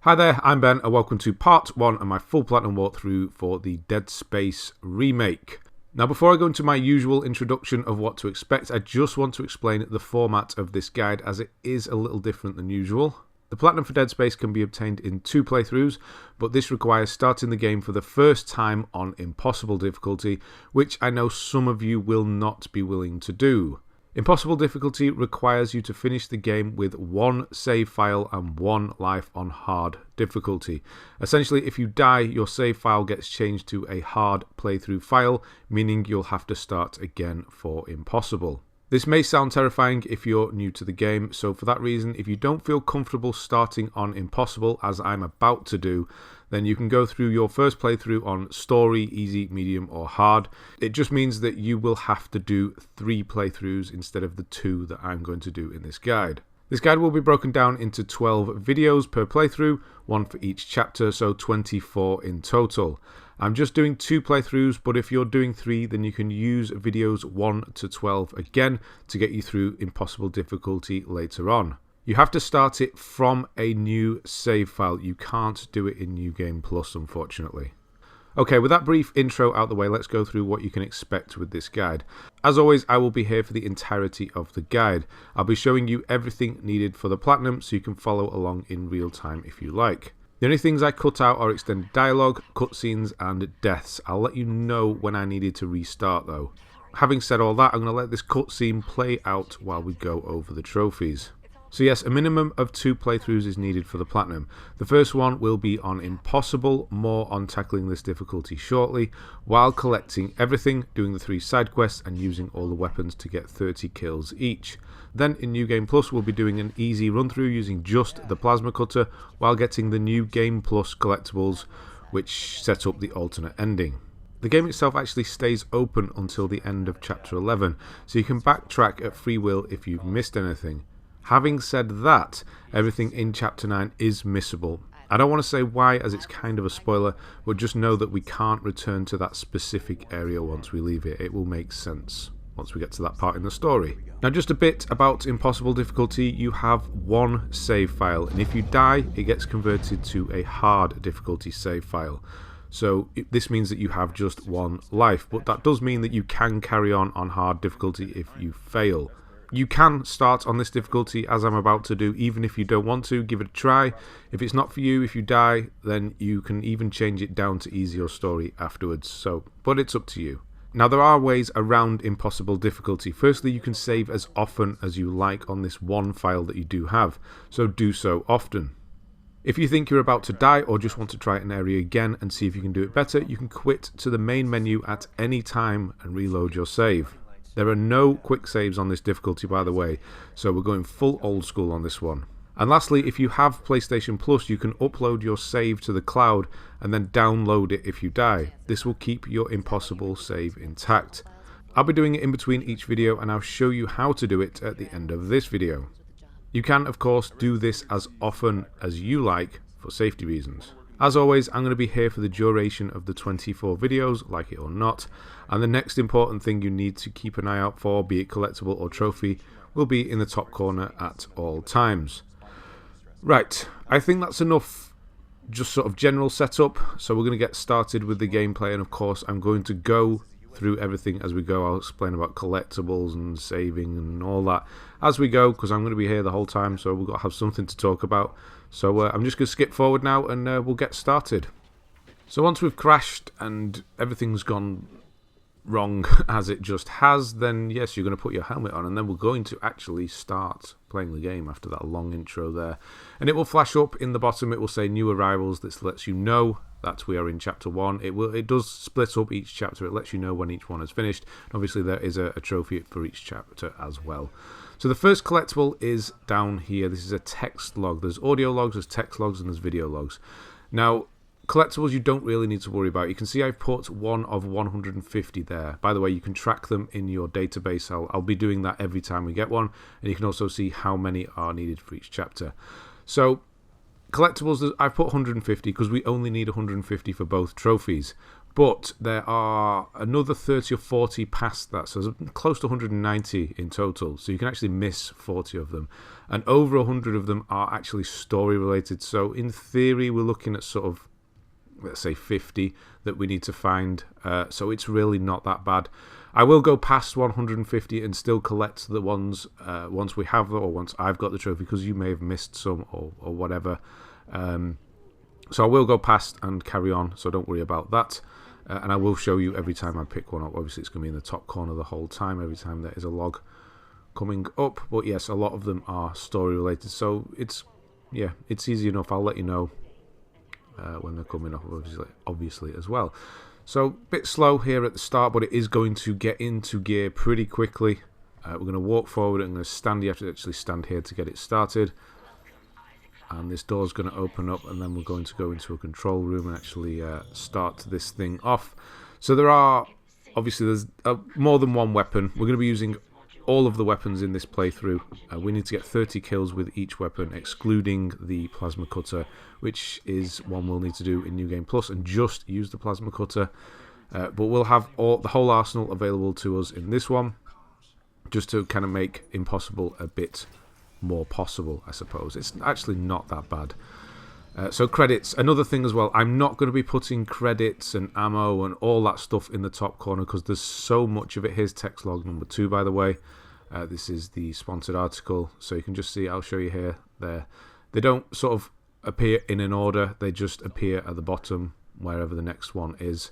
Hi there, I'm Ben and welcome to part 1 of my full platinum walkthrough for the Dead Space Remake. Now before I go into my usual introduction of what to expect, I just want to explain the format of this guide as it is a little different than usual. The platinum for Dead Space can be obtained in 2 playthroughs, but this requires starting the game for the first time on impossible difficulty, which I know some of you will not be willing to do. Impossible difficulty requires you to finish the game with 1 save file and 1 life on hard difficulty. Essentially, if you die, your save file gets changed to a hard playthrough file, meaning you'll have to start again for impossible. This may sound terrifying if you're new to the game, so for that reason, if you don't feel comfortable starting on impossible, as I'm about to do, then you can go through your first playthrough on story, easy, medium or hard. It just means that you will have to do 3 playthroughs instead of the 2 that I'm going to do in this guide. This guide will be broken down into 12 videos per playthrough, 1 for each chapter, so 24 in total. I'm just doing 2 playthroughs, but if you're doing 3, then you can use videos 1 to 12 again to get you through impossible difficulty later on. You have to start it from a new save file. You can't do it in New Game Plus, unfortunately. Okay, with that brief intro out the way, let's go through what you can expect with this guide. As always, I will be here for the entirety of the guide. I'll be showing you everything needed for the platinum so you can follow along in real time if you like. The only things I cut out are extended dialogue, cutscenes and deaths. I'll let you know when I needed to restart though. Having said all that, I'm going to let this cutscene play out while we go over the trophies. So yes, a minimum of 2 playthroughs is needed for the platinum. The first one will be on impossible, more on tackling this difficulty shortly, while collecting everything, doing the 3 side quests and using all the weapons to get 30 kills each. Then in New Game Plus we'll be doing an easy run through using just the plasma cutter while getting the New Game Plus collectibles which set up the alternate ending. The game itself actually stays open until the end of chapter 11, so you can backtrack at free will if you've missed anything. Having said that, everything in Chapter 9 is missable. I don't want to say why as it's kind of a spoiler, but just know that we can't return to that specific area once we leave it. It will make sense once we get to that part in the story. Now just a bit about impossible difficulty. You have 1 save file, and if you die, it gets converted to a hard difficulty save file. So this means that you have just 1 life, but that does mean that you can carry on hard difficulty if you fail. You can start on this difficulty as I'm about to do, even if you don't want to. Give it a try. If it's not for you, if you die, then you can even change it down to easy or story afterwards. But it's up to you. Now there are ways around impossible difficulty. Firstly, you can save as often as you like on this 1 file that you do have, so do so often. If you think you're about to die or just want to try an area again and see if you can do it better, you can quit to the main menu at any time and reload your save. There are no quick saves on this difficulty, by the way, so we're going full old school on this one. And lastly, if you have PlayStation Plus, you can upload your save to the cloud and then download it if you die. This will keep your impossible save intact. I'll be doing it in between each video and I'll show you how to do it at the end of this video. You can, of course, do this as often as you like for safety reasons. As always, I'm going to be here for the duration of the 24 videos, like it or not, and the next important thing you need to keep an eye out for, be it collectible or trophy, will be in the top corner at all times. Right, I think that's enough just sort of general setup, so we're going to get started with the gameplay, and of course I'm going to go through everything as we go. I'll explain about collectibles and saving and all that as we go, because I'm going to be here the whole time, so we've got to have something to talk about. So I'm just going to skip forward now and we'll get started. So once we've crashed and everything's gone wrong as it just has, then yes, you're going to put your helmet on and then we're going to actually start playing the game after that long intro there. And it will flash up in the bottom, it will say new arrivals. This lets you know that we are in chapter 1. It does split up each chapter, it lets you know when each one is finished. Obviously there is a trophy for each chapter as well. So the first collectible is down here. This is a text log. There's audio logs, there's text logs and there's video logs. Now collectibles you don't really need to worry about. You can see I've put 1 of 150 there. By the way, you can track them in your database. I'll be doing that every time we get one, and you can also see how many are needed for each chapter. So collectibles, I've put 150 because we only need 150 for both trophies. But there are another 30 or 40 past that, so there's close to 190 in total. So you can actually miss 40 of them. And over 100 of them are actually story related. So in theory, we're looking at sort of, let's say 50 that we need to find. So it's really not that bad. I will go past 150 and still collect the ones once we have them, or once I've got the trophy, because you may have missed some or whatever. So I will go past and carry on, so don't worry about that. And I will show you every time I pick one up. Obviously, it's going to be in the top corner the whole time, every time there is a log coming up. But yes, a lot of them are story related. So it's easy enough. I'll let you know when they're coming up, obviously as well. So a bit slow here at the start, but it is going to get into gear pretty quickly. We're going to walk forward. I'm going to stand. You have to actually stand here to get it started. And this door's going to open up, and then we're going to go into a control room and actually start this thing off. So there are, obviously, there's more than one weapon. We're going to be using all of the weapons in this playthrough. We need to get 30 kills with each weapon, excluding the plasma cutter, which is one we'll need to do in New Game Plus, and just use the plasma cutter. But we'll have the whole arsenal available to us in this one, just to kind of make impossible a bit more possible, I suppose. It's actually not that bad. So credits, another thing as well. I'm not going to be putting credits and ammo and all that stuff in the top corner because there's so much of it. Here's text log number 2, by the way. This is the sponsored article, so you can just see, I'll show you here, there. They don't sort of appear in an order, they just appear at the bottom wherever the next one is.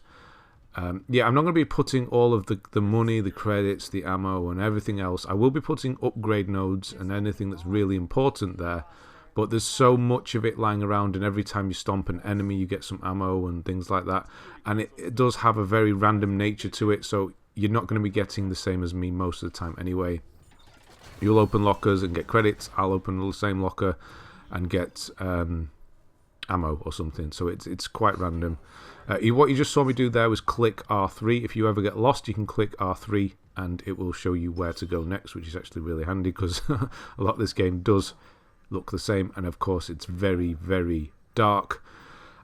Yeah, I'm not going to be putting all of the money, the credits, the ammo and everything else. I will be putting upgrade nodes and anything that's really important there, but there's so much of it lying around, and every time you stomp an enemy you get some ammo and things like that, and it does have a very random nature to it, so you're not going to be getting the same as me most of the time anyway. You'll open lockers and get credits, I'll open the same locker and get ammo or something, so it's quite random. What you just saw me do there was click R3. If you ever get lost, you can click R3 and it will show you where to go next, which is actually really handy because a lot of this game does look the same, and of course it's very, very dark.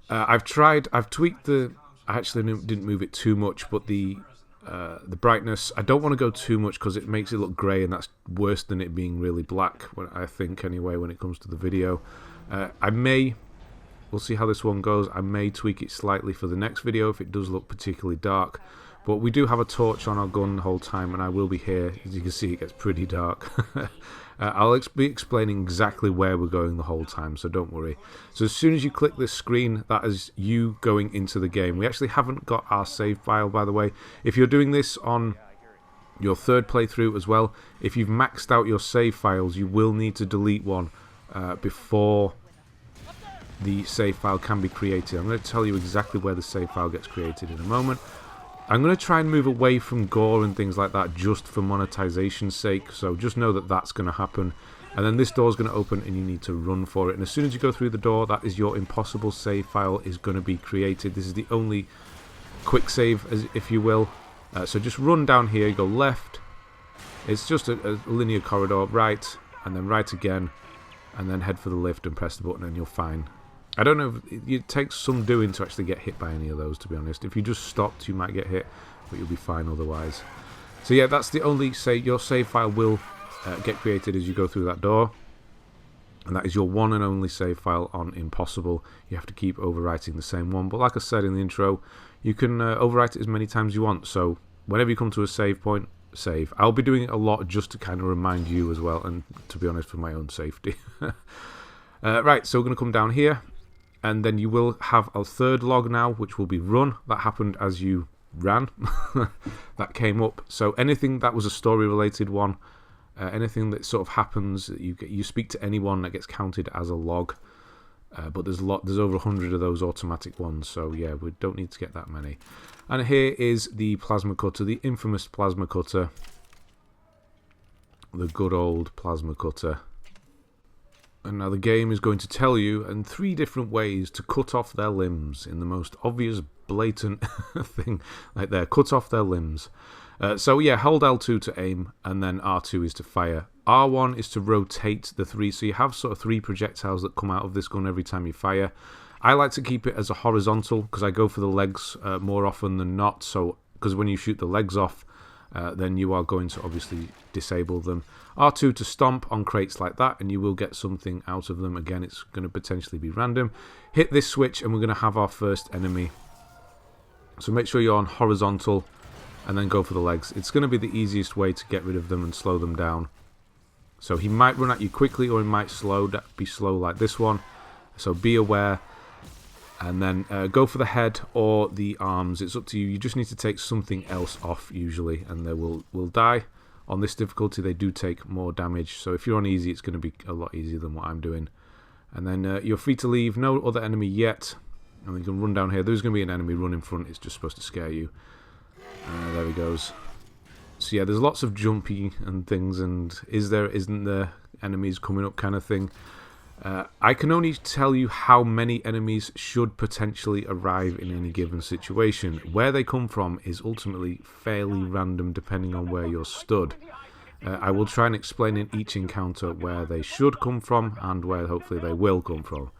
I've tweaked I actually didn't move it too much, but the brightness, I don't want to go too much because it makes it look grey, and that's worse than it being really black, I think anyway, when it comes to the video. We'll see how this one goes. I may tweak it slightly for the next video if it does look particularly dark. But we do have a torch on our gun the whole time, and I will be here. As you can see, it gets pretty dark. I'll be explaining exactly where we're going the whole time, so don't worry. So as soon as you click this screen, that is you going into the game. We actually haven't got our save file, by the way. If you're doing this on your third playthrough as well, if you've maxed out your save files, you will need to delete one before the save file can be created. I'm going to tell you exactly where the save file gets created in a moment. I'm going to try and move away from gore and things like that just for monetization's sake, so just know that that's going to happen. And then this door is going to open and you need to run for it, and as soon as you go through the door, that is your impossible save file is going to be created. This is the only quick save, if you will. So just run down here, go left, it's just a linear corridor, right, and then right again, and then head for the lift and press the button and you're fine. I don't know if it takes some doing to actually get hit by any of those, to be honest. If you just stopped, you might get hit, but you'll be fine otherwise. So yeah, that's the only your save file will get created as you go through that door, and that is your one and only save file on Impossible. You have to keep overwriting the same one, but like I said in the intro, you can overwrite it as many times as you want. So whenever you come to a save point, save. I'll be doing it a lot just to kind of remind you as well, and to be honest, for my own safety. Right, so we're going to come down here. And then you will have a third log now, which will be run. That happened as you ran. That came up. So anything that was a story-related one, anything that sort of happens, you speak to anyone, that gets counted as a log. But there's over 100 of those automatic ones. So yeah, we don't need to get that many. And here is the plasma cutter, the infamous plasma cutter, the good old plasma cutter. And now the game is going to tell you in 3 different ways to cut off their limbs in the most obvious, blatant thing like there. Cut off their limbs. So yeah, hold L2 to aim, and then R2 is to fire. R1 is to rotate the 3, so you have sort of 3 projectiles that come out of this gun every time you fire. I like to keep it as a horizontal because I go for the legs more often than not. So, because when you shoot the legs off, then you are going to obviously disable them. R2 to stomp on crates like that, and you will get something out of them. Again, it's going to potentially be random. Hit this switch, and we're going to have our first enemy. So make sure you're on horizontal, and then go for the legs. It's going to be the easiest way to get rid of them and slow them down. So he might run at you quickly, or he might be slow like this one. So be aware. And then go for the head or the arms. It's up to you. You just need to take something else off usually, and they will die. On this difficulty, they do take more damage. So if you're on easy, it's going to be a lot easier than what I'm doing. And then you're free to leave. No other enemy yet. And then you can run down here. There's going to be an enemy run in front. It's just supposed to scare you. There he goes. So yeah, there's lots of jumpy and things. And is there, isn't there, enemies coming up kind of thing. I can only tell you how many enemies should potentially arrive in any given situation. Where they come from is ultimately fairly random depending on where you're stood. I will try and explain in each encounter where they should come from and where hopefully they will come from.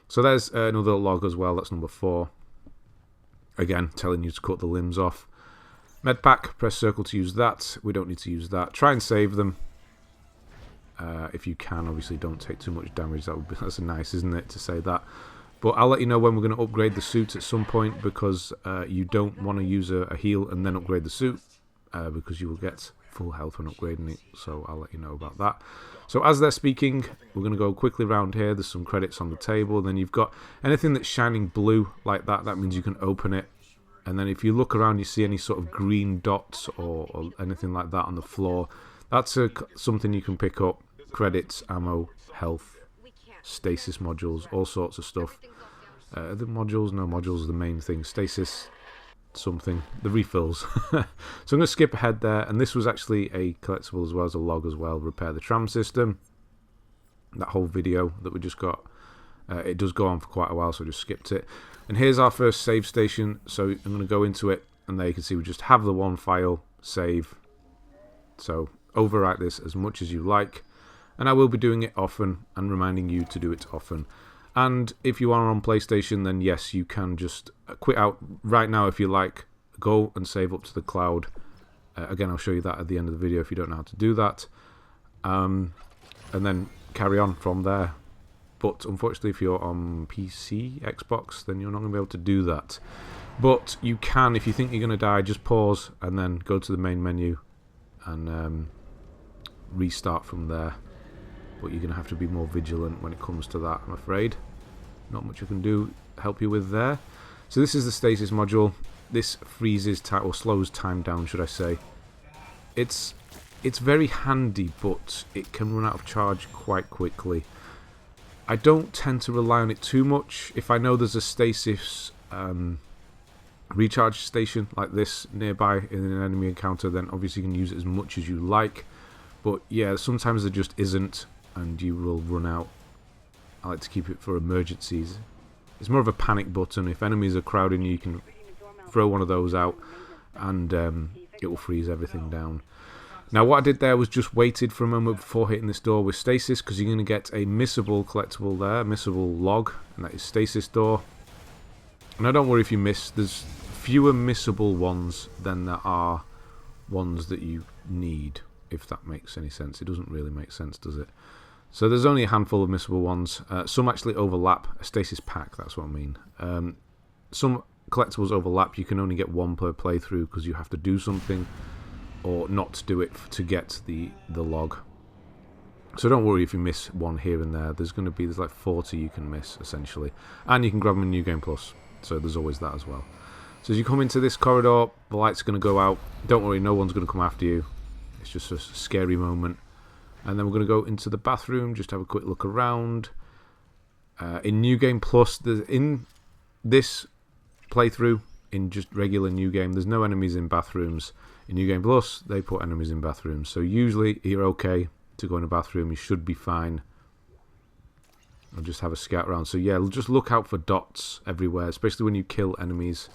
So there's another log as well, that's number 4. Again, telling you to cut the limbs off. Medpack, press circle to use that. We don't need to use that. Try and save them. If you can, obviously don't take too much damage. That's nice, isn't it, to say that. But I'll let you know when we're going to upgrade the suit at some point, because you don't want to use a heal and then upgrade the suit, because you will get full health when upgrading it. So I'll let you know about that. So as they're speaking, we're going to go quickly around here. There's some credits on the table. Then you've got anything that's shining blue like that. That means you can open it. And then if you look around, you see any sort of green dots or anything like that on the floor. That's something you can pick up. Credits, ammo, health, stasis modules, all sorts of stuff. The modules, no, modules are the main thing. Stasis, something, the refills. So I'm going to skip ahead there, and this was actually a collectible as well as a log as well. Repair the tram system. That whole video that we just got, it does go on for quite a while, so I just skipped it. And here's our first save station. So I'm going to go into it, and there you can see we just have the one file, save. So overwrite this as much as you like. And I will be doing it often and reminding you to do it often. And if you are on PlayStation, then yes, you can just quit out right now if you like. Go and save up to the cloud. Again, I'll show you that at the end of the video if you don't know how to do that. And then carry on from there. But unfortunately, if you're on PC, Xbox, then you're not going to be able to do that. But you can, if you think you're going to die, just pause and then go to the main menu and restart from there. But you're going to have to be more vigilant when it comes to that, I'm afraid. Not much I can do help you with there. So this is the stasis module. This freezes time, or slows time down, should I say. It's very handy, but it can run out of charge quite quickly. I don't tend to rely on it too much. If I know there's a stasis recharge station like this nearby in an enemy encounter, then obviously you can use it as much as you like. But yeah, sometimes there just isn't, and you will run out. I like to keep it for emergencies. It's more of a panic button. If enemies are crowding you, you can throw one of those out, and it will freeze everything down. Now what I did there was just waited for a moment before hitting this door with stasis, because you're going to get a missable collectible there, missable log, and that is Stasis Door. Now don't worry if you miss, there's fewer missable ones than there are ones that you need, if that makes any sense. It doesn't really make sense, does it? So there's only a handful of missable ones. Some actually overlap. A stasis pack, that's what I mean. Some collectibles overlap. You can only get one per playthrough because you have to do something or not do it to get the log. So don't worry if you miss one here and there. There's like 40 you can miss, essentially. And you can grab them in New Game Plus. So there's always that as well. So as you come into this corridor, the light's going to go out. Don't worry, no one's going to come after you. It's just a scary moment. And then we're going to go into the bathroom, just have a quick look around. In New Game Plus, in this playthrough, in just regular New Game, there's no enemies in bathrooms. In New Game Plus, they put enemies in bathrooms. So usually you're okay to go in a bathroom. You should be fine. I'll just have a scout around. So yeah, just look out for dots everywhere, especially when you kill enemies.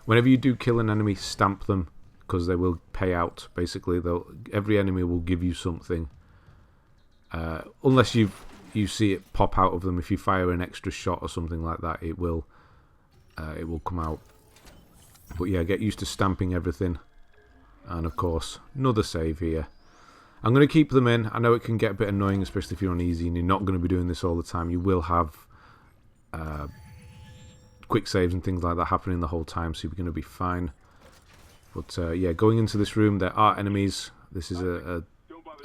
Whenever you do kill an enemy, stamp them, because they will pay out. Basically, every enemy will give you something. Unless you've you see it pop out of them. If you fire an extra shot or something like that, it will come out. But yeah, get used to stamping everything. And of course, another save here. I'm going to keep them in. I know it can get a bit annoying, especially if you're on easy and you're not going to be doing this all the time. You will have quick saves and things like that happening the whole time, so you're going to be fine. But yeah, going into this room, there are enemies. This is a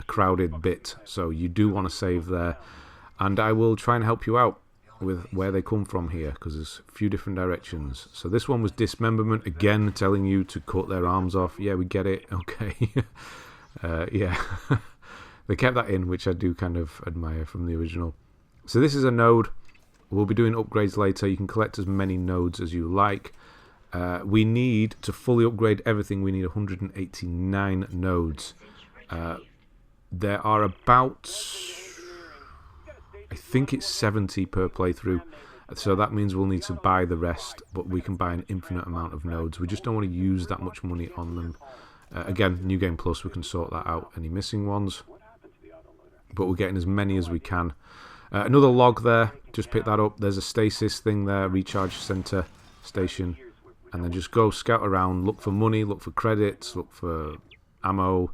crowded bit, so you do want to save there. And I will try and help you out with where they come from here, because there's a few different directions. So this one was Dismemberment, again telling you to cut their arms off. Yeah, we get it. Okay. Yeah. They kept that in, which I do kind of admire from the original. So this is a node. We'll be doing upgrades later. You can collect as many nodes as you like. We need to fully upgrade everything. We need 189 nodes. There are about, I think it's 70 per playthrough, so that means we'll need to buy the rest, but we can buy an infinite amount of nodes. We just don't want to use that much money on them. Again, New Game Plus, we can sort that out, any missing ones, but we're getting as many as we can. Another log there, just pick that up. There's a stasis thing there, recharge center station, and then just go scout around, look for money, look for credits, look for ammo.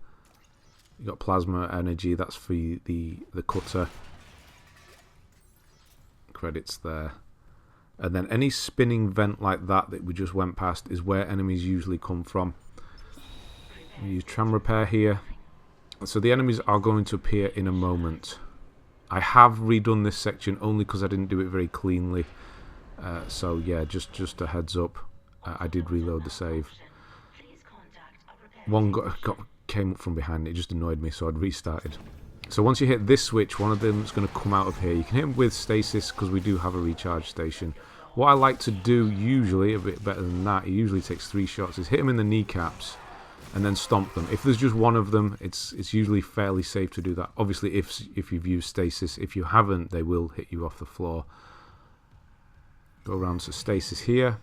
You got plasma energy, that's for the cutter. Credits there. And then any spinning vent like that we just went past is where enemies usually come from. We use tram repair here. So the enemies are going to appear in a moment. I have redone this section only because I didn't do it very cleanly. So yeah, just a heads up. I did reload the save. One came up from behind. It just annoyed me, so I'd restarted. So once you hit this switch, one of them is going to come out of here. You can hit them with stasis because we do have a recharge station. What I like to do, usually, a bit better than that, it usually takes 3 shots, is hit them in the kneecaps and then stomp them. If there's just one of them, it's usually fairly safe to do that. Obviously, if you've used stasis. If you haven't, they will hit you off the floor. Go around to stasis here.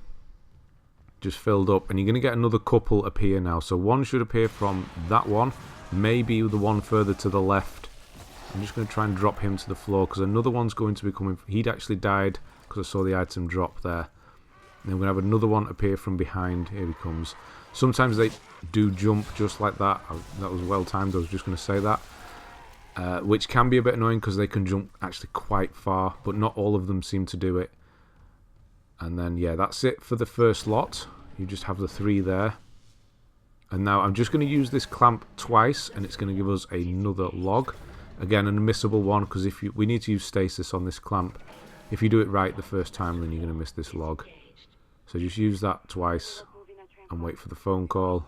Just filled up, and you're going to get another couple appear now. So one should appear from that one, maybe the one further to the left. I'm just going to try and drop him to the floor because another one's going to be coming. He'd actually died because I saw the item drop there. And then we're going to have another one appear from behind. Here he comes. Sometimes they do jump just like that. That was well timed, I was just going to say that. Which can be a bit annoying because they can jump actually quite far, but not all of them seem to do it. And then, yeah, that's it for the first lot. You just have the 3 there. And now I'm just going to use this clamp twice, and it's going to give us another log. Again, an unmissable one, because we need to use stasis on this clamp. If you do it right the first time, then you're going to miss this log. So just use that twice and wait for the phone call.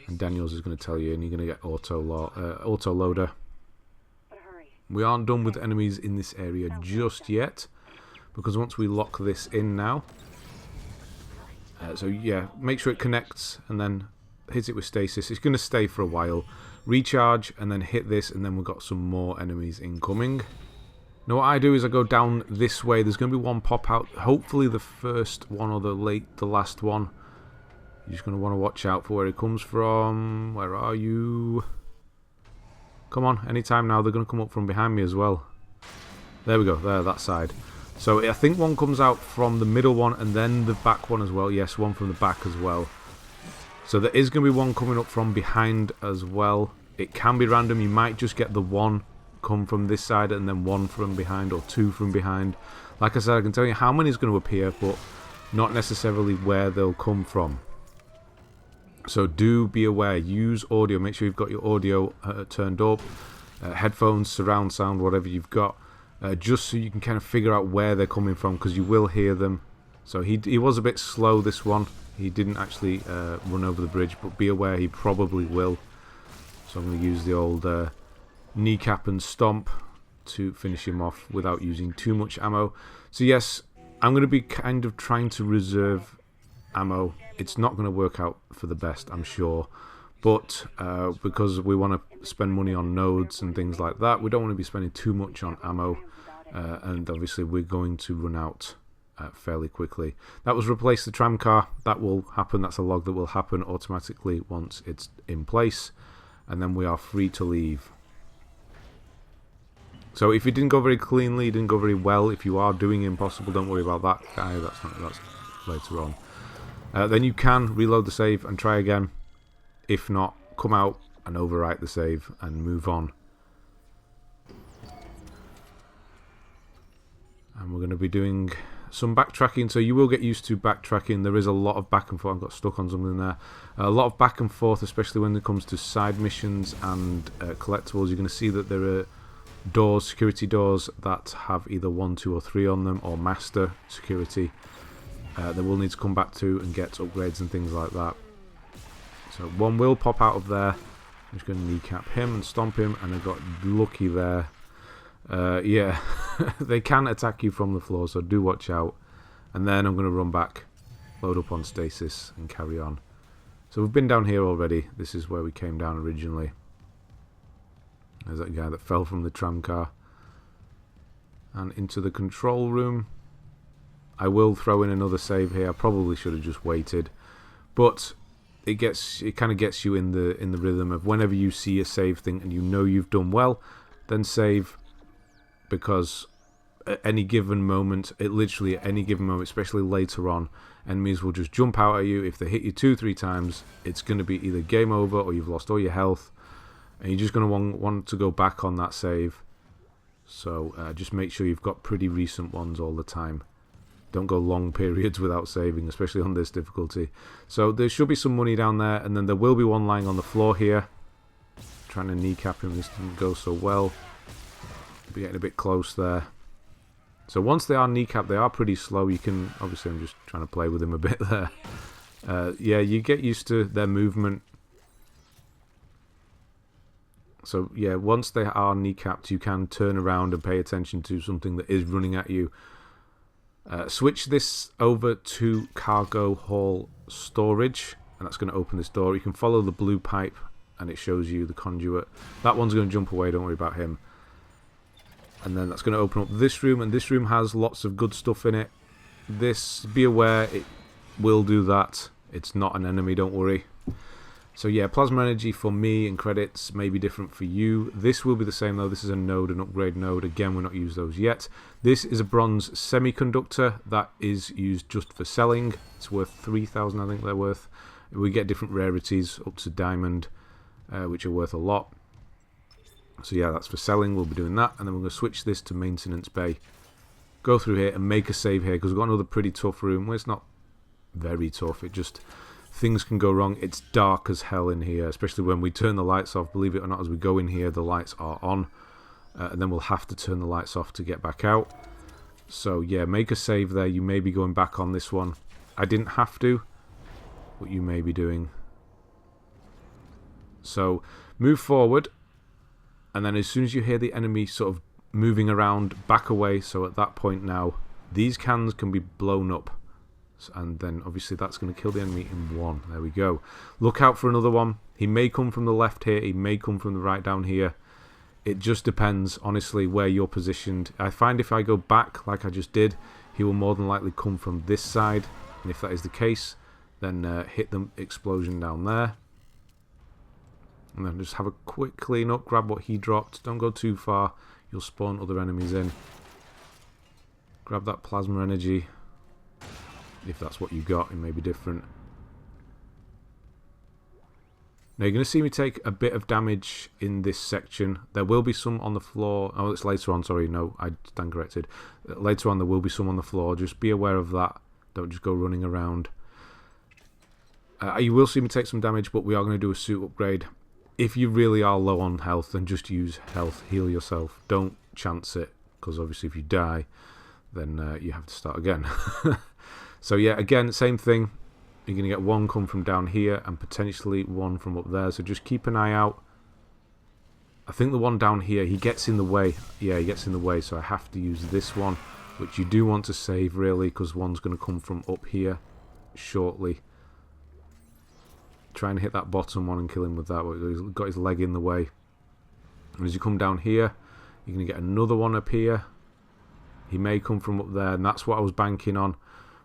And Daniels is going to tell you, and you're going to get Autoloader. We aren't done with enemies in this area just yet, because once we lock this in now, so yeah, make sure it connects and then hit it with stasis. It's going to stay for a while. Recharge and then hit this, and then we've got some more enemies incoming. Now what I do is I go down this way. There's going to be one pop out, hopefully the first one or the last one. You're just going to want to watch out for where it comes from. Where are you? Come on, anytime now. They're going to come up from behind me as well. There we go, there, that side. So I think one comes out from the middle one and then the back one as well. Yes, one from the back as well. So there is going to be one coming up from behind as well. It can be random. You might just get the one come from this side and then one from behind, or 2 from behind. Like I said, I can tell you how many is going to appear, but not necessarily where they'll come from. So do be aware. Use audio. Make sure you've got your audio turned up. Headphones, surround sound, whatever you've got. Just so you can kind of figure out where they're coming from, because you will hear them. So he was a bit slow, this one. He didn't actually run over the bridge, but be aware he probably will. So I'm going to use the old kneecap and stomp to finish him off without using too much ammo. So yes, I'm going to be kind of trying to reserve ammo. It's not going to work out for the best, I'm sure. But because we want to spend money on nodes and things like that, we don't want to be spending too much on ammo. And obviously we're going to run out fairly quickly. That was replace the tram car. That will happen. That's a log that will happen automatically once it's in place. And then we are free to leave. So if it didn't go very cleanly, didn't go very well, if you are doing impossible, don't worry about that guy. That's later on. Then you can reload the save and try again. If not, come out and overwrite the save and move on. And we're going to be doing some backtracking, so you will get used to backtracking. There is a lot of back and forth. I got stuck on something there. A lot of back and forth, especially when it comes to side missions and collectibles. You're going to see that there are doors, security doors, that have either 1, 2 or 3 on them, or master security. They will need to come back to and get upgrades and things like that. So one will pop out of there. I'm just going to kneecap him and stomp him, and I got lucky there. Yeah, they can attack you from the floor, so do watch out. And then I'm going to run back, load up on stasis, and carry on. So we've been down here already. This is where we came down originally. There's that guy that fell from the tram car. And into the control room. I will throw in another save here. I probably should have just waited, but it kind of gets you in the rhythm of whenever you see a save thing and you know you've done well, then save. Because at any given moment, literally at any given moment, especially later on, enemies will just jump out at you. If they hit you 2-3 times, it's going to be either game over or you've lost all your health, and you're just going to want to go back on that save. So just make sure you've got pretty recent ones all the time. Don't go long periods without saving, especially on this difficulty. So there should be some money down there, and then there will be one lying on the floor here. Trying to kneecap him, this didn't go so well. Be getting a bit close there. So once they are kneecapped, they are pretty slow. You can, obviously I'm just trying to play with them a bit there. Yeah, you get used to their movement. So yeah, once they are kneecapped, you can turn around and pay attention to something that is running at you. Switch this over to cargo hall storage, and that's going to open this door. You can follow the blue pipe and it shows you the conduit. That one's going to jump away, don't worry about him. And then that's going to open up this room, and this room has lots of good stuff in it. This, be aware, it will do that. It's not an enemy, don't worry. So yeah, plasma energy for me and credits may be different for you. This will be the same though. This is a node, an upgrade node. Again, we're not used those yet. This is a bronze semiconductor that is used just for selling. It's worth 3,000, I think they're worth. We get different rarities up to diamond, which are worth a lot. So yeah, that's for selling. We'll be doing that, and then we're going to switch this to maintenance bay. Go through here and make a save here, because we've got another pretty tough room. Well, it's not very tough. It just, things can go wrong. It's dark as hell in here, especially when we turn the lights off. Believe it or not, as we go in here, the lights are on, and then we'll have to turn the lights off to get back out. So yeah, make a save there. You may be going back on this one. I didn't have to, but you may be doing. So move forward. And then as soon as you hear the enemy sort of moving around, back away. So at that point now, these cans can be blown up. And then obviously that's going to kill the enemy in one. There we go. Look out for another one. He may come from the left here. He may come from the right down here. It just depends, honestly, where you're positioned. I find if I go back like I just did, he will more than likely come from this side. And if that is the case, then hit the explosion down there. And then just have a quick clean up, grab what he dropped. Don't go too far, you'll spawn other enemies in. Grab that plasma energy. If that's what you got, it may be different. Now you're going to see me take a bit of damage in this section. There will be some on the floor. Oh, it's later on, sorry, no, I stand corrected. Later on there will be some on the floor. Just be aware of that. Don't just go running around. You will see me take some damage, but we are going to do a suit upgrade. If you really are low on health, then just use health, heal yourself. Don't chance it, because obviously if you die, then you have to start again. So yeah, again, same thing. You're going to get one come from down here and potentially one from up there. So just keep an eye out. I think the one down here, he gets in the way. Yeah, he gets in the way, so I have to use this one, which you do want to save really, because one's going to come from up here shortly. Try and hit that bottom one and kill him with that. He's got his leg in the way. And as you come down here, you're going to get another one up here. He may come from up there, and that's what I was banking on.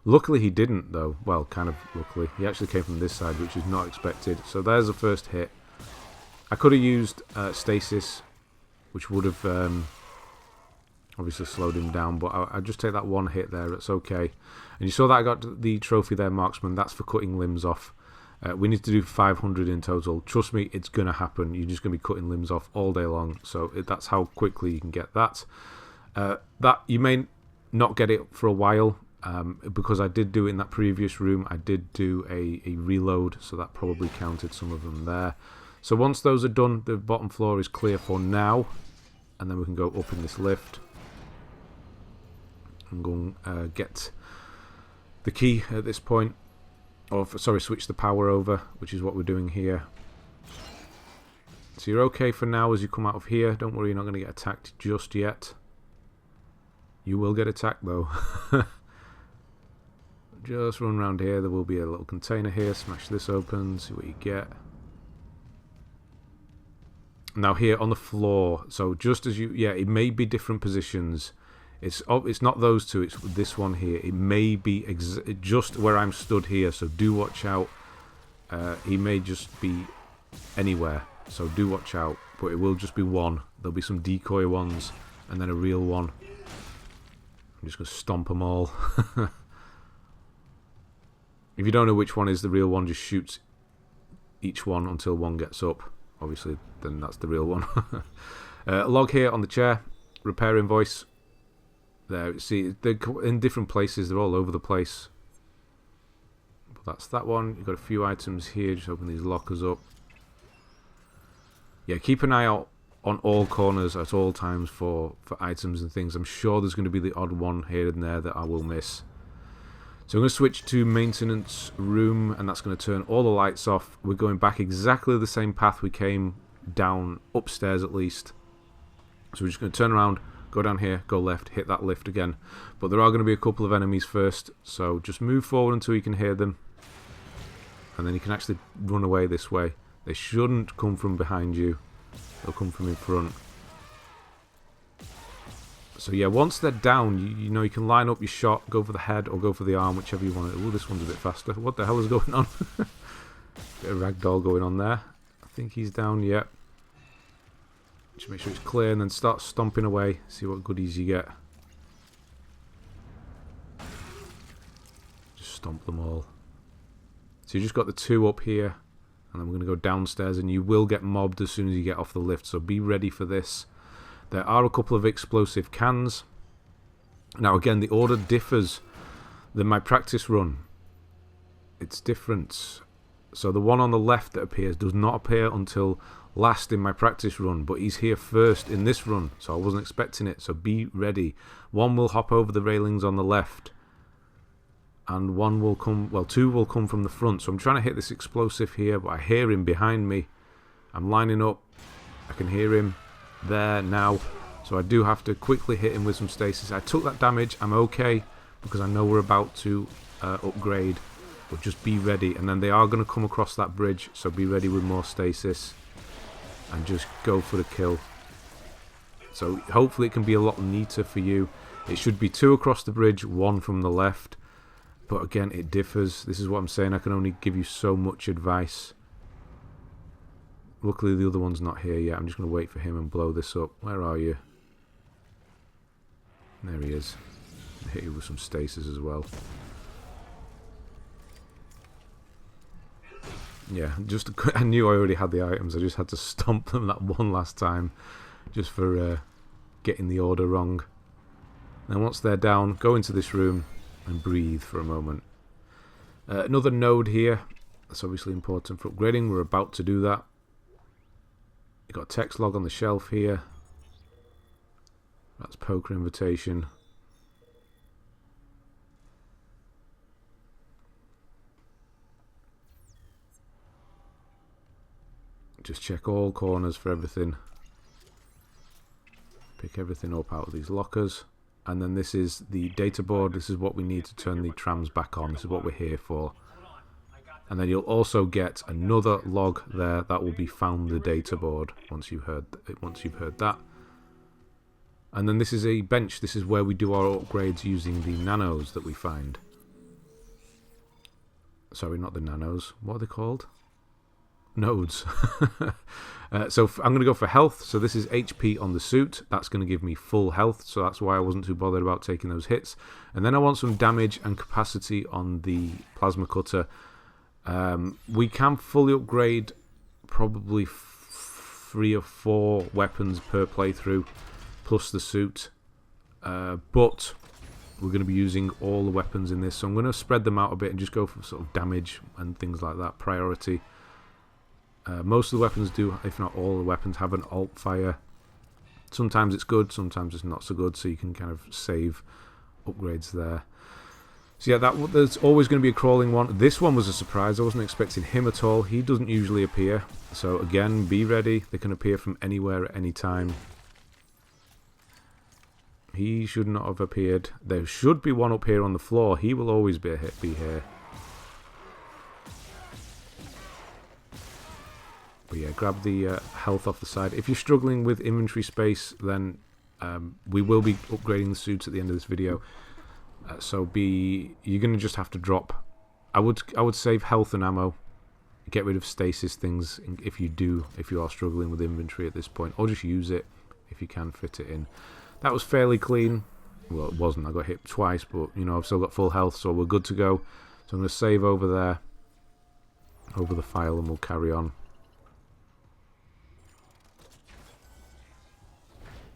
Luckily he didn't though. Well, kind of luckily. He actually came from this side, which is not expected. So there's the first hit. I could have used stasis, which would have Obviously slowed him down, but I just take that one hit there. It's okay. And you saw that I got the trophy there, Marksman. That's for cutting limbs off. We need to do 500 in total. Trust me, it's going to happen. You're just going to be cutting limbs off all day long. So that's how quickly you can get that. That you may not get it for a while, because I did do it in that previous room. I did do a reload, so that probably counted some of them there. So once those are done, the bottom floor is clear for now. And then we can go up in this lift. I'm going to get the key at this point, or sorry, switch the power over, which is what we're doing here. So you're okay for now as you come out of here. Don't worry, you're not going to get attacked just yet. You will get attacked though. Just run around here. There will be a little container here. Smash this open, see what you get. Now here on the floor, so just as you, yeah, it may be different positions. It's not those two, it's this one here. It may be just where I'm stood here, so do watch out. He may just be anywhere, so do watch out. But it will just be one. There'll be some decoy ones, and then a real one. I'm just going to stomp them all. If you don't know which one is the real one, just shoot each one until one gets up. Obviously, then that's the real one. Log here on the chair. Repair invoice. There, see, they're in different places. They're all over the place. But that's that one. You've got a few items here. Just open these lockers up. Yeah, keep an eye out on all corners at all times for items and things. I'm sure there's going to be the odd one here and there that I will miss. So I'm going to switch to maintenance room, and that's going to turn all the lights off. We're going back exactly the same path we came down, upstairs at least. So we're just going to turn around, go down here, go left, hit that lift again. But there are going to be a couple of enemies first, so just move forward until you can hear them. And then you can actually run away this way. They shouldn't come from behind you. They'll come from in front. So yeah, once they're down, you know you can line up your shot, go for the head or go for the arm, whichever you want. Oh, this one's a bit faster. What the hell is going on? Bit of ragdoll going on there. I think he's down, yet. Just make sure it's clear and then start stomping away. See what goodies you get. Just stomp them all. So you just got the two up here. And then we're going to go downstairs, and you will get mobbed as soon as you get off the lift. So be ready for this. There are a couple of explosive cans. Now again, the order differs than my practice run. It's different. So the one on the left that appears does not appear until last in my practice run, but he's here first in this run, so I wasn't expecting it. So be ready. One will hop over the railings on the left, and one will come, well, two will come from the front. So I'm trying to hit this explosive here, but I hear him behind me. I'm lining up. I can hear him there now, so I do have to quickly hit him with some stasis. I took that damage. I'm okay because I know we're about to upgrade, but just be ready. And then they are going to come across that bridge, so be ready with more stasis and just go for the kill. So hopefully it can be a lot neater for you. It should be two across the bridge, one from the left, but again it differs. This is what I'm saying, I can only give you so much advice. Luckily the other one's not here yet. I'm just going to wait for him and blow this up. Where are you? There he is. Hit you with some stasis as well. Yeah, just I knew I already had the items. I just had to stomp them that one last time, just for getting the order wrong. And once they're down, go into this room and breathe for a moment. Another node here. That's obviously important for upgrading. We're about to do that. You've got a text log on the shelf here. That's poker invitation. Just check all corners for everything. Pick everything up out of these lockers. And then this is the data board. This is what we need to turn the trams back on. This is what we're here for. And then you'll also get another log there that will be found the data board once you've heard that. And then this is a bench. This is where we do our upgrades using the nanos that we find. Sorry, not the nanos. What are they called? nodes. So I'm going to go for health. So this is HP on the suit. That's going to give me full health. So that's why I wasn't too bothered about taking those hits. And then I want some damage and capacity on the plasma cutter. We can fully upgrade probably 3 or 4 weapons per playthrough, plus the suit. But we're going to be using all the weapons in this. So I'm going to spread them out a bit and just go for sort of damage and things like that, priority. Most of the weapons do, if not all the weapons, have an alt fire. Sometimes it's good, sometimes it's not so good, so you can kind of save upgrades there. So yeah, there's always going to be a crawling one. This one was a surprise. I wasn't expecting him at all. He doesn't usually appear. So again, be ready. They can appear from anywhere at any time. He should not have appeared. There should be one up here on the floor. He will always be here. But yeah, grab the health off the side. If you're struggling with inventory space, then we will be upgrading the suits at the end of this video. So you're going to just have to drop. I would save health and ammo. Get rid of stasis things if you are struggling with inventory at this point, or just use it if you can fit it in. That was fairly clean. Well, it wasn't. I got hit twice, but you know I've still got full health, so we're good to go. So I'm going to save over there, over the file, and we'll carry on.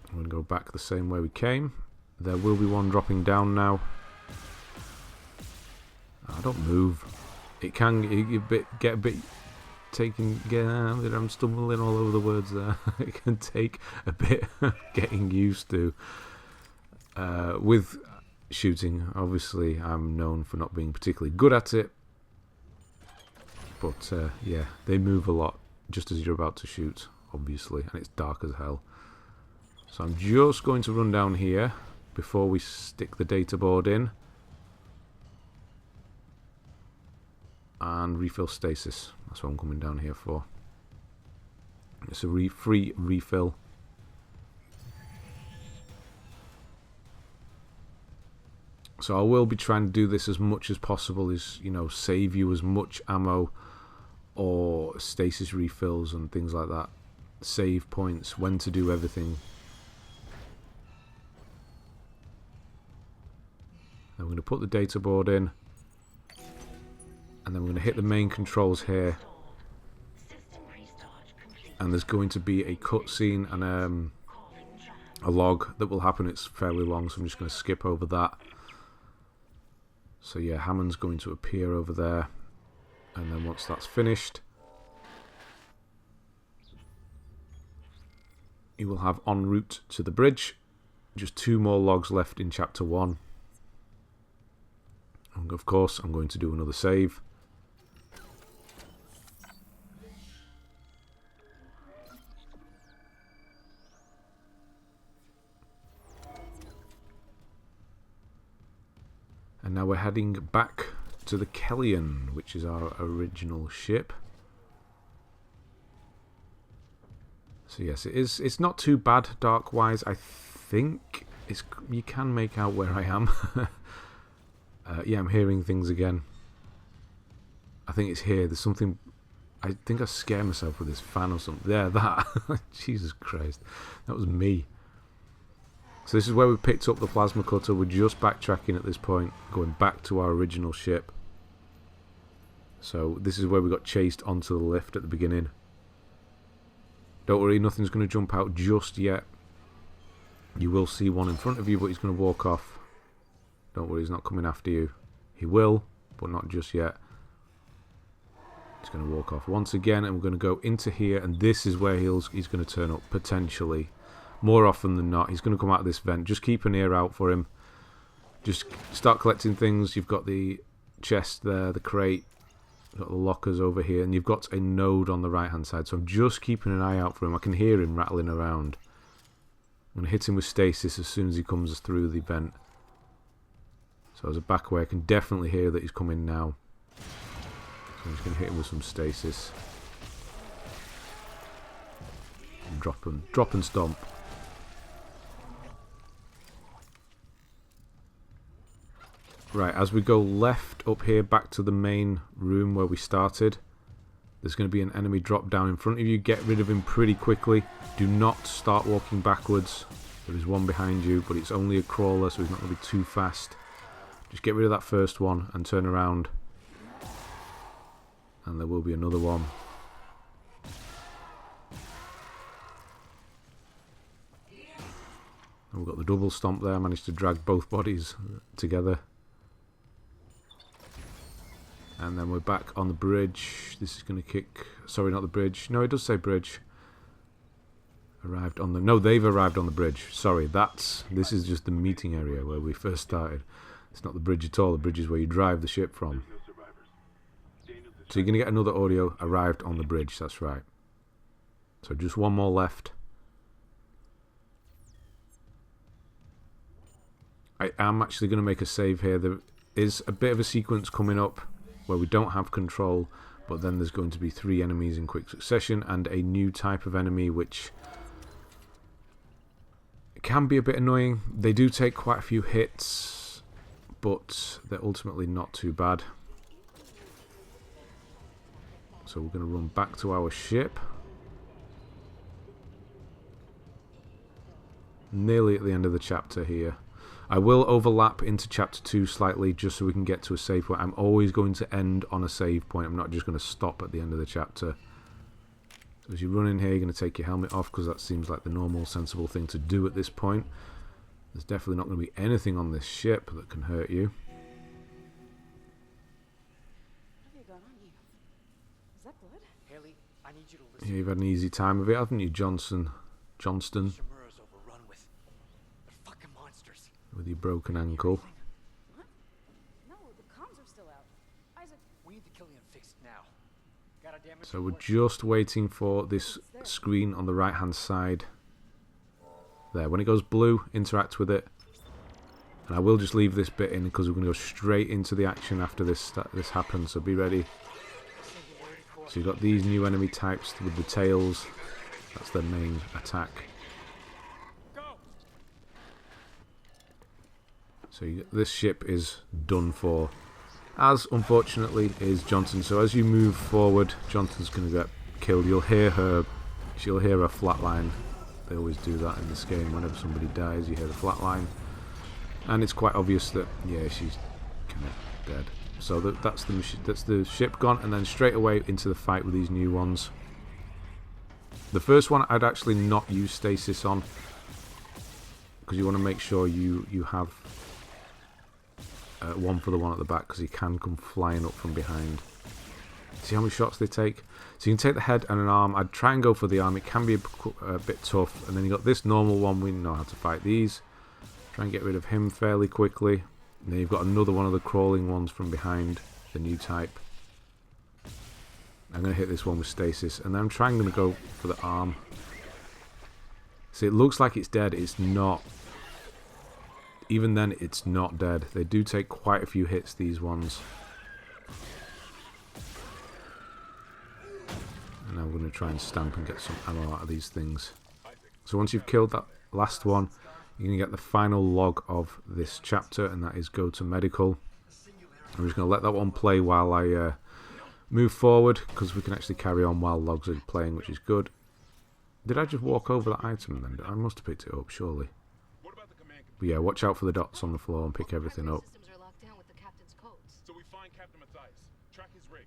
I'm going to go back the same way we came. There will be one dropping down now. Oh, don't move. It can get a bit taking. I'm stumbling all over the words there. It can take a bit getting used to. With shooting, obviously, I'm known for not being particularly good at it. But yeah, they move a lot just as you're about to shoot, obviously, and it's dark as hell. So I'm just going to run down here before we stick the data board in and refill stasis. That's what I'm coming down here for. It's a free refill. So I will be trying to do this as much as possible, is, you know, save you as much ammo or stasis refills and things like that. Save points, when to do everything. Then we're going to put the data board in, and then we're going to hit the main controls here, and there's going to be a cutscene and a log that will happen. It's fairly long, so I'm just going to skip over that. So yeah, Hammond's going to appear over there, and then once that's finished, you will have en route to the bridge. Just 2 more logs left in chapter 1. And of course, I'm going to do another save. And now we're heading back to the Kellyan, which is our original ship. So yes, it's not too bad dark-wise. I think you can make out where I am. Yeah, I'm hearing things again. I think it's here. There's something. I think I scared myself with this fan or something. There, that. Jesus Christ. That was me. So this is where we picked up the plasma cutter. We're just backtracking at this point, going back to our original ship. So this is where we got chased onto the lift at the beginning. Don't worry, nothing's going to jump out just yet. You will see one in front of you, but he's going to walk off. Don't worry, he's not coming after you. He will, but not just yet. He's going to walk off once again, and we're going to go into here, and this is where he's going to turn up, potentially. More often than not, he's going to come out of this vent. Just keep an ear out for him. Just start collecting things. You've got the chest there, the crate. You've got the lockers over here, and you've got a node on the right-hand side. So I'm just keeping an eye out for him. I can hear him rattling around. I'm going to hit him with stasis as soon as he comes through the vent. So as a back away, I can definitely hear that he's coming now. So I'm just going to hit him with some stasis. And drop and stomp. Right, as we go left up here back to the main room where we started, There's going to be an enemy drop down in front of you. Get rid of him pretty quickly. Do not start walking backwards. There is one behind you, but it's only a crawler, so he's not going to be too fast. Just get rid of that first one and turn around. And there will be another one. And we've got the double stomp there. I managed to drag both bodies together. And then we're back on the bridge. This is going to kick... Sorry, not the bridge. No, it does say bridge. Arrived on the... No, they've arrived on the bridge. Sorry, this is just the meeting area where we first started. It's not the bridge at all. The bridge is where you drive the ship from. So you're going to get another audio. Arrived on the bridge, that's right. So just one more left. I am actually going to make a save here. There is a bit of a sequence coming up where we don't have control, but then there's going to be 3 enemies in quick succession and a new type of enemy which can be a bit annoying. They do take quite a few hits, but they're ultimately not too bad. So we're going to run back to our ship. Nearly at the end of the chapter here. I will overlap into chapter 2 slightly just so we can get to a save point. I'm always going to end on a save point. I'm not just going to stop at the end of the chapter. So as you run in here, you're going to take your helmet off because that seems like the normal, sensible thing to do at this point. There's definitely not going to be anything on this ship that can hurt you. Yeah, you've had an easy time of it, haven't you, Johnston? With your broken ankle. What? No, the comms are still out. Isaac, we need the Killian fixed now. So we're just waiting for this screen on the right hand side. There, when it goes blue, interact with it. And I will just leave this bit in because we're going to go straight into the action after this happens, so be ready. So you've got these new enemy types with the tails. That's their main attack. So this ship is done for, as unfortunately is Johnson. So as you move forward, Johnson's going to get killed. She'll hear her flatline. They always do that in this game. Whenever somebody dies, you hear the flatline, and it's quite obvious that she's kind of dead. So that's the ship gone, and then straight away into the fight with these new ones. The first one I'd actually not use stasis on because you want to make sure you have one for the one at the back because he can come flying up from behind. See how many shots they take? So you can take the head and an arm. I'd try and go for the arm. It can be a bit tough. And then you got this normal one. We know how to fight these. Try and get rid of him fairly quickly. And then you've got another one of the crawling ones from behind, the new type. I'm going to hit this one with stasis. And then I'm trying to go for the arm. See, it looks like it's dead. It's not. Even then, it's not dead. They do take quite a few hits, these ones. And I'm going to try and stamp and get some ammo out of these things. So once you've killed that last one, you're going to get the final log of this chapter, and that is go to medical. I'm just going to let that one play while I move forward, because we can actually carry on while logs are playing, which is good. Did I just walk over that item then? I must have picked it up, surely. But yeah, watch out for the dots on the floor and pick everything up. Systems are locked down with the captain's codes. So we find Captain Matthias. Track his rig.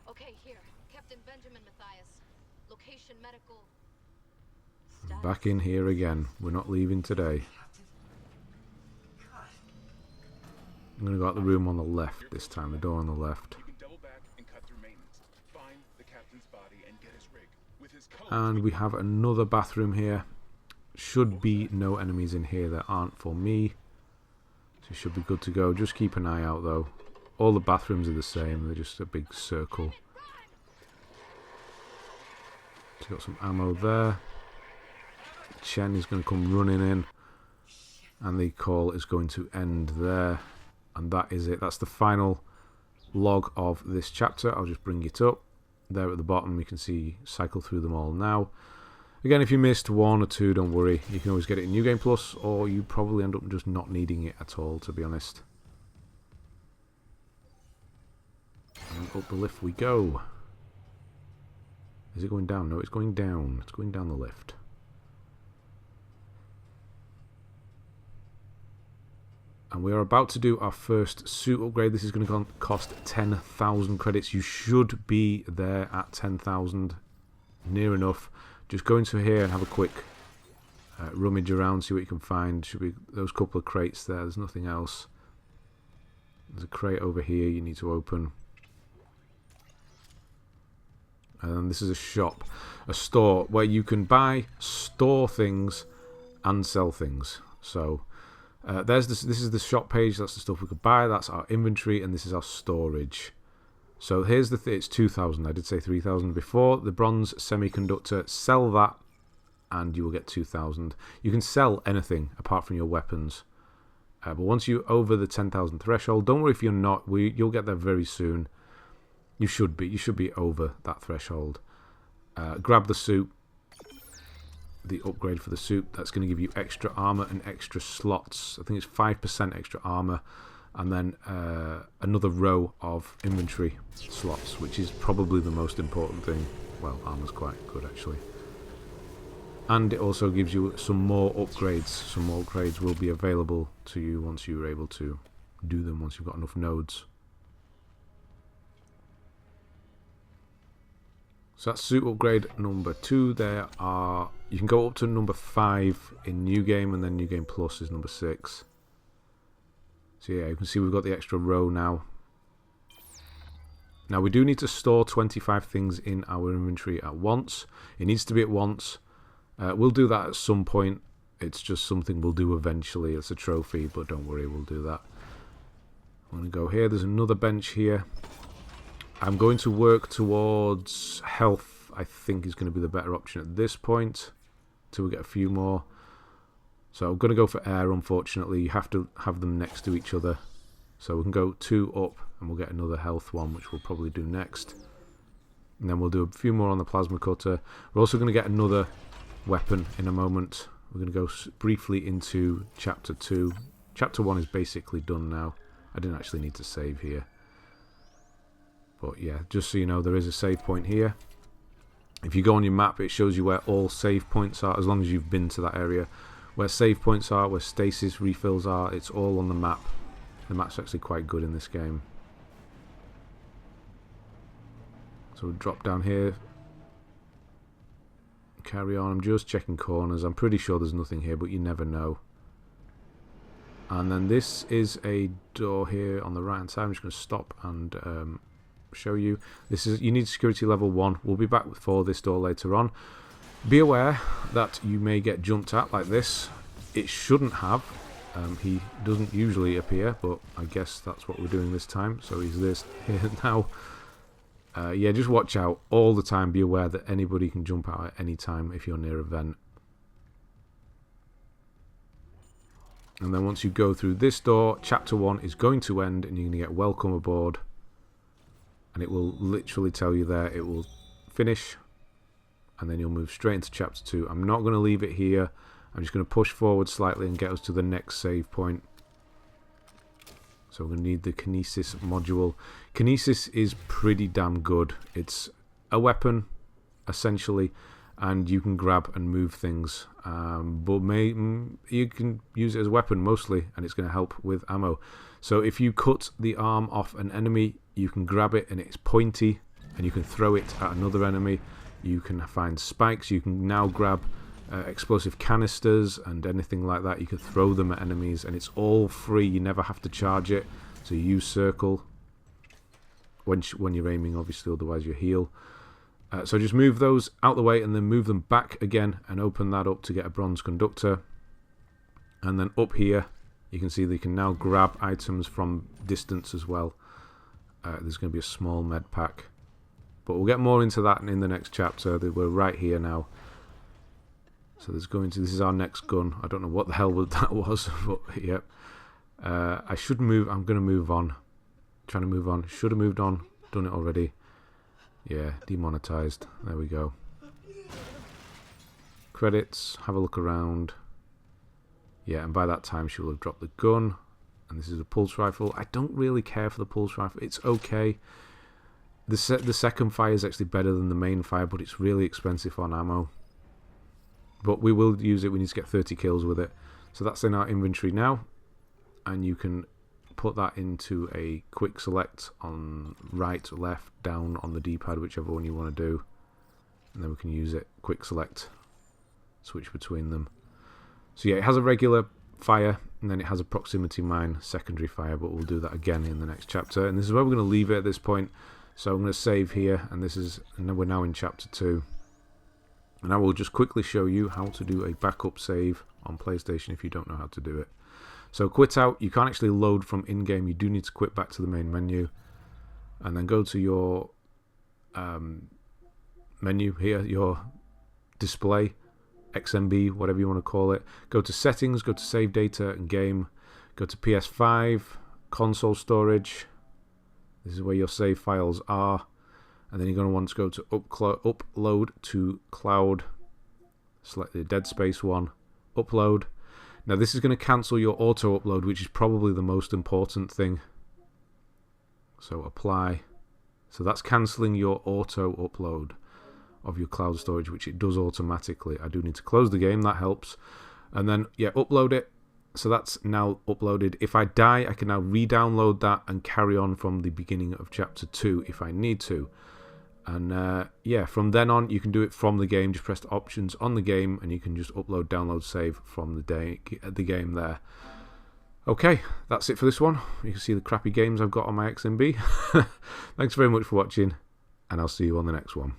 Okay, here. Captain Benjamin Matthias. Location medical. Back in here again. We're not leaving today. I'm going to go out the room on the left this time, the door on the left. You can double back and cut through maintenance. Find the captain's body and get his rig. With his codes. And we have another bathroom here. Should be no enemies in here that aren't for me. So should be good to go. Just keep an eye out though. All the bathrooms are the same. They're just a big circle. So got some ammo there. Chen is going to come running in. And the call is going to end there. And that is it. That's the final log of this chapter. I'll just bring it up. There at the bottom you can see cycle through them all now. Again, if you missed one or two, don't worry. You can always get it in New Game Plus, or you probably end up just not needing it at all, to be honest. And up the lift we go. Is it going down? No, it's going down. It's going down the lift. And we are about to do our first suit upgrade. This is going to cost 10,000 credits. You should be there at 10,000. Near enough. Just go into here and have a quick rummage around, see what you can find. Should be those couple of crates there. There's nothing else. There's a crate over here you need to open. And this is a shop, a store where you can buy, store things, and sell things. So there's this. This is the shop page. That's the stuff we could buy. That's our inventory, and this is our storage. So here's the thing. It's 2,000. I did say 3,000 before. The bronze semiconductor. Sell that, and you will get 2,000. You can sell anything apart from your weapons. But once you're over the 10,000 threshold, don't worry if you're not. You'll get there very soon. You should be. You should be over that threshold. Grab the suit. The upgrade for the suit. That's going to give you extra armor and extra slots. I think it's 5% extra armor. And then another row of inventory slots, which is probably the most important thing. Well, armor's quite good, actually. And it also gives you some more upgrades. Some more upgrades will be available to you once you're able to do them, once you've got enough nodes. So that's suit upgrade number 2. You can go up to number 5 in New Game, and then New Game Plus is number 6. So yeah, you can see we've got the extra row now. Now we do need to store 25 things in our inventory at once. It needs to be at once. We'll do that at some point. It's just something we'll do eventually. It's a trophy, but don't worry, we'll do that. I'm going to go here. There's another bench here. I'm going to work towards health. I think is going to be the better option at this point, till we get a few more. So I'm going to go for air, unfortunately. You have to have them next to each other. So we can go 2 up, and we'll get another health one, which we'll probably do next. And then we'll do a few more on the plasma cutter. We're also going to get another weapon in a moment. We're going to go briefly into Chapter 2. Chapter 1 is basically done now. I didn't actually need to save here. But yeah, just so you know, there is a save point here. If you go on your map, it shows you where all save points are, as long as you've been to that area. Where save points are, where stasis refills are, it's all on the map. The map's actually quite good in this game. So we'll drop down here. Carry on. I'm just checking corners. I'm pretty sure there's nothing here, but you never know. And then this is a door here on the right hand side. I'm just going to stop and show you. This is, you need security level 1. We'll be back for this door later on. Be aware that you may get jumped at like this. It shouldn't have. He doesn't usually appear, but I guess that's what we're doing this time. So he's this here now. Yeah, just watch out all the time. Be aware that anybody can jump out at any time if you're near a vent. And then once you go through this door, Chapter 1 is going to end, and you're going to get welcome aboard. And it will literally tell you there, it will finish. And then you'll move straight into Chapter 2. I'm not going to leave it here. I'm just going to push forward slightly and get us to the next save point. So we're going to need the Kinesis module. Kinesis is pretty damn good. It's a weapon, essentially, and you can grab and move things. But you can use it as a weapon mostly, and it's going to help with ammo. So if you cut the arm off an enemy, you can grab it, and it's pointy, and you can throw it at another enemy. You can find spikes. You can now grab explosive canisters and anything like that. You can throw them at enemies, and it's all free. You never have to charge it. So you use circle when you're aiming, obviously, otherwise you heal. So just move those out the way and then move them back again and open that up to get a bronze conductor. And then up here you can see that you can now grab items from distance as well. There's going to be a small med pack, but we'll get more into that in the next chapter. We're right here now. So this is our next gun. I don't know what the hell that was, but yep. I should move. I'm going to move on. Trying to move on. Should have moved on. Done it already. Yeah, demonetized. There we go. Credits. Have a look around. Yeah, and by that time she will have dropped the gun. And this is a pulse rifle. I don't really care for the pulse rifle. It's okay. The second fire is actually better than the main fire, but it's really expensive on ammo. But we will use it. We need to get 30 kills with it. So that's in our inventory now. And you can put that into a quick select on right, left, down on the D-pad, whichever one you want to do. And then we can use it, quick select, switch between them. So yeah, it has a regular fire, and then it has a proximity mine secondary fire, but we'll do that again in the next chapter. And this is where we're going to leave it at this point. So I'm going to save here, and we're now in chapter 2. And I will just quickly show you how to do a backup save on PlayStation if you don't know how to do it. So quit out, you can't actually load from in-game, you do need to quit back to the main menu. And then go to your menu here, your display, XMB, whatever you want to call it. Go to settings, go to save data and game, go to PS5, console storage. This is where your save files are. And then you're going to want to go to upload to cloud. Select the Dead Space one, upload. Now this is going to cancel your auto upload, which is probably the most important thing. So apply. So that's cancelling your auto upload of your cloud storage, which it does automatically. I do need to close the game, that helps. And then, yeah, upload it. So that's now uploaded. If I die, I can now re-download that and carry on from the beginning of chapter 2 if I need to. And yeah, from then on, you can do it from the game. Just press the options on the game, and you can just upload, download, save from the game there. Okay, that's it for this one. You can see the crappy games I've got on my XMB. Thanks very much for watching, and I'll see you on the next one.